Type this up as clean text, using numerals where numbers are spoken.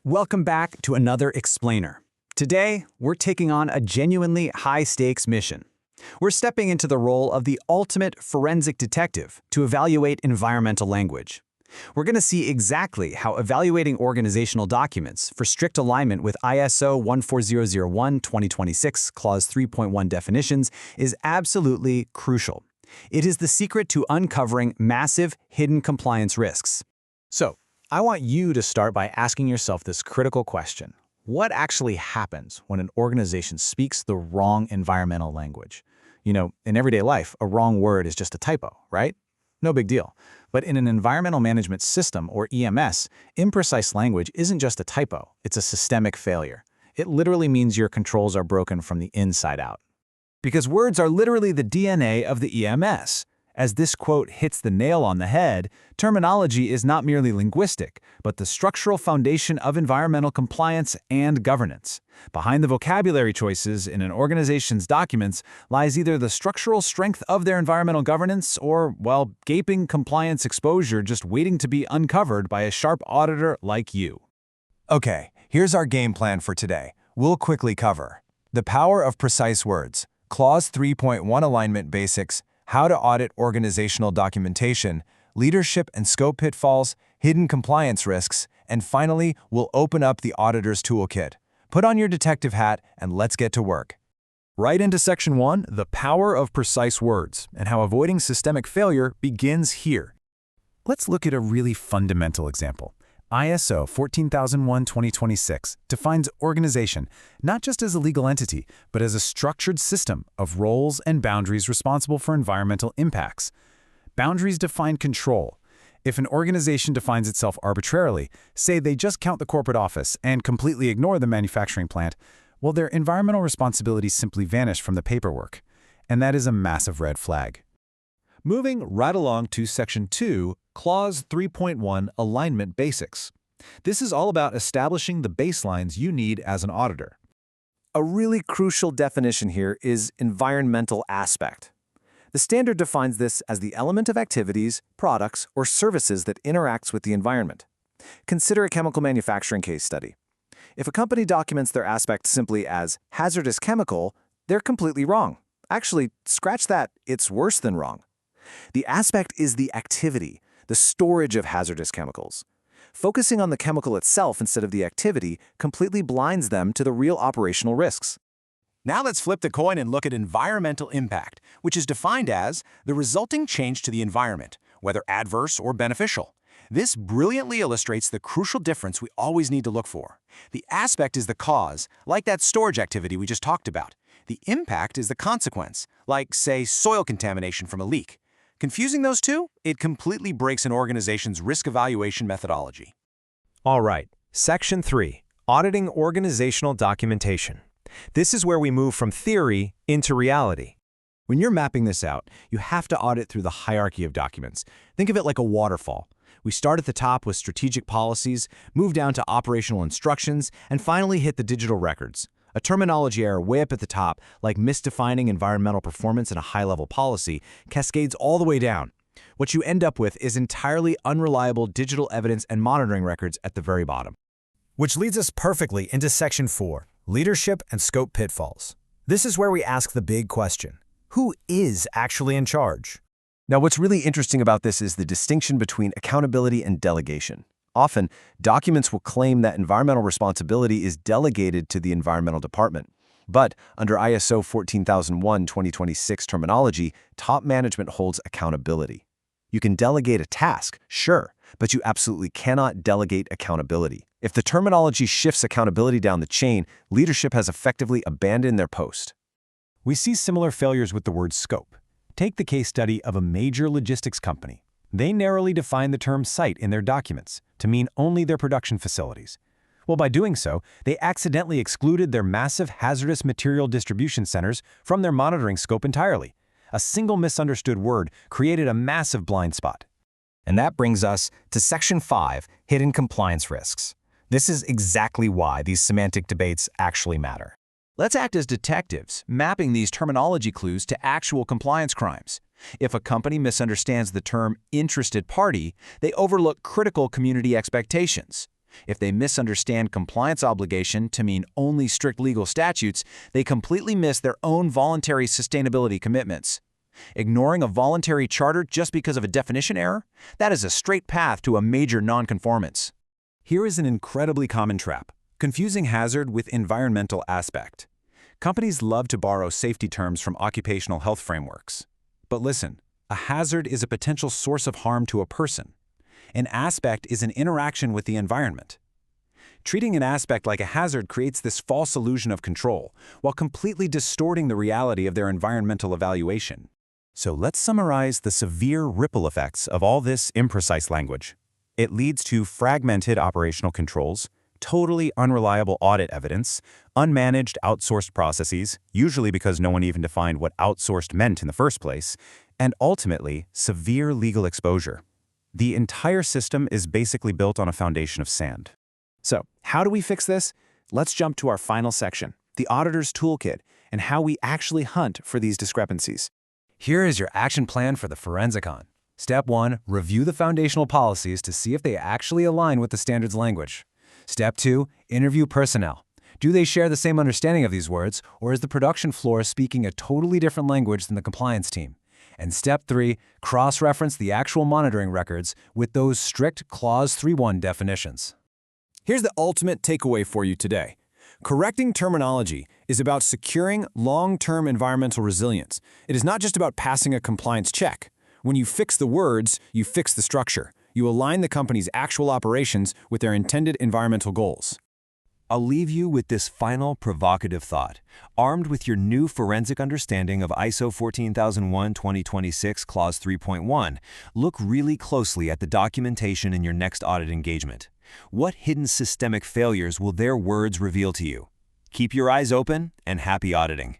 Welcome back to another Explainer. Today, we're taking on a genuinely high-stakes mission. We're stepping into the role of the ultimate forensic detective to evaluate environmental language. We're going to see exactly how evaluating organizational documents for strict alignment with ISO 14001-2026 Clause 3.1 definitions is absolutely crucial. It is the secret to uncovering massive, hidden compliance risks. So, I want you to start by asking yourself this critical question. What actually happens when an organization speaks the wrong environmental language? You know, in everyday life, a wrong word is just a typo, right? No big deal. But in an environmental management system, or EMS, imprecise language isn't just a typo, it's a systemic failure. It literally means your controls are broken from the inside out. Because words are literally the DNA of the EMS. As this quote hits the nail on the head, terminology is not merely linguistic, but the structural foundation of environmental compliance and governance. Behind the vocabulary choices in an organization's documents lies either the structural strength of their environmental governance or, well, gaping compliance exposure just waiting to be uncovered by a sharp auditor like you. Okay, here's our game plan for today. We'll quickly cover the power of precise words, Clause 3.1 alignment basics, how to audit organizational documentation, leadership and scope pitfalls, hidden compliance risks, and finally, we'll open up the auditor's toolkit. Put on your detective hat and let's get to work. Right into Section 1, the power of precise words, and how avoiding systemic failure begins here. Let's look at a really fundamental example. ISO 14001-2026 defines organization not just as a legal entity, but as a structured system of roles and boundaries responsible for environmental impacts. Boundaries define control. If an organization defines itself arbitrarily, say they just count the corporate office and completely ignore the manufacturing plant, well, their environmental responsibilities simply vanish from the paperwork. And that is a massive red flag. Moving right along to Section 2, Clause 3.1 Alignment Basics. This is all about establishing the baselines you need as an auditor. A really crucial definition here is environmental aspect. The standard defines this as the element of activities, products, or services that interacts with the environment. Consider a chemical manufacturing case study. If a company documents their aspect simply as hazardous chemical, they're completely wrong. Actually, scratch that, it's worse than wrong. The aspect is the activity, the storage of hazardous chemicals. Focusing on the chemical itself instead of the activity completely blinds them to the real operational risks. Now let's flip the coin and look at environmental impact, which is defined as the resulting change to the environment, whether adverse or beneficial. This brilliantly illustrates the crucial difference we always need to look for. The aspect is the cause, like that storage activity we just talked about. The impact is the consequence, like, say, soil contamination from a leak. Confusing those two? It completely breaks an organization's risk evaluation methodology. All right, Section 3, Auditing Organizational Documentation. This is where we move from theory into reality. When you're mapping this out, you have to audit through the hierarchy of documents. Think of it like a waterfall. We start at the top with strategic policies, move down to operational instructions, and finally hit the digital records. A terminology error way up at the top, like misdefining environmental performance in a high-level policy, cascades all the way down. What you end up with is entirely unreliable digital evidence and monitoring records at the very bottom. Which leads us perfectly into Section 4, Leadership and Scope Pitfalls. This is where we ask the big question. Who is actually in charge? Now, what's really interesting about this is the distinction between accountability and delegation. Often, documents will claim that environmental responsibility is delegated to the environmental department. But under ISO 14001-2026 terminology, top management holds accountability. You can delegate a task, sure, but you absolutely cannot delegate accountability. If the terminology shifts accountability down the chain, leadership has effectively abandoned their post. We see similar failures with the word scope. Take the case study of a major logistics company. They narrowly define the term site in their documents to mean only their production facilities. Well, by doing so, they accidentally excluded their massive hazardous material distribution centers from their monitoring scope entirely. A single misunderstood word created a massive blind spot. And that brings us to Section 5, Hidden Compliance Risks. This is exactly why these semantic debates actually matter. Let's act as detectives, mapping these terminology clues to actual compliance crimes. If a company misunderstands the term interested party, they overlook critical community expectations. If they misunderstand compliance obligation to mean only strict legal statutes, they completely miss their own voluntary sustainability commitments. Ignoring a voluntary charter just because of a definition error? That is a straight path to a major nonconformance. Here is an incredibly common trap: confusing hazard with environmental aspect. Companies love to borrow safety terms from occupational health frameworks. But listen, a hazard is a potential source of harm to a person. An aspect is an interaction with the environment. Treating an aspect like a hazard creates this false illusion of control, while completely distorting the reality of their environmental evaluation. So let's summarize the severe ripple effects of all this imprecise language. It leads to fragmented operational controls, totally unreliable audit evidence, unmanaged outsourced processes, usually because no one even defined what outsourced meant in the first place, and ultimately, severe legal exposure. The entire system is basically built on a foundation of sand. So, how do we fix this? Let's jump to our final section, the auditor's toolkit, and how we actually hunt for these discrepancies. Here is your action plan for the Forensicon. Step 1, review the foundational policies to see if they actually align with the standards language. Step 2, interview personnel. Do they share the same understanding of these words, or is the production floor speaking a totally different language than the compliance team? And Step 3, cross-reference the actual monitoring records with those strict Clause 3.1 definitions. Here's the ultimate takeaway for you today. Correcting terminology is about securing long-term environmental resilience. It is not just about passing a compliance check. When you fix the words, you fix the structure. You align the company's actual operations with their intended environmental goals. I'll leave you with this final provocative thought. Armed with your new forensic understanding of ISO 14001:2026 Clause 3.1, look really closely at the documentation in your next audit engagement. What hidden systemic failures will their words reveal to you? Keep your eyes open and happy auditing.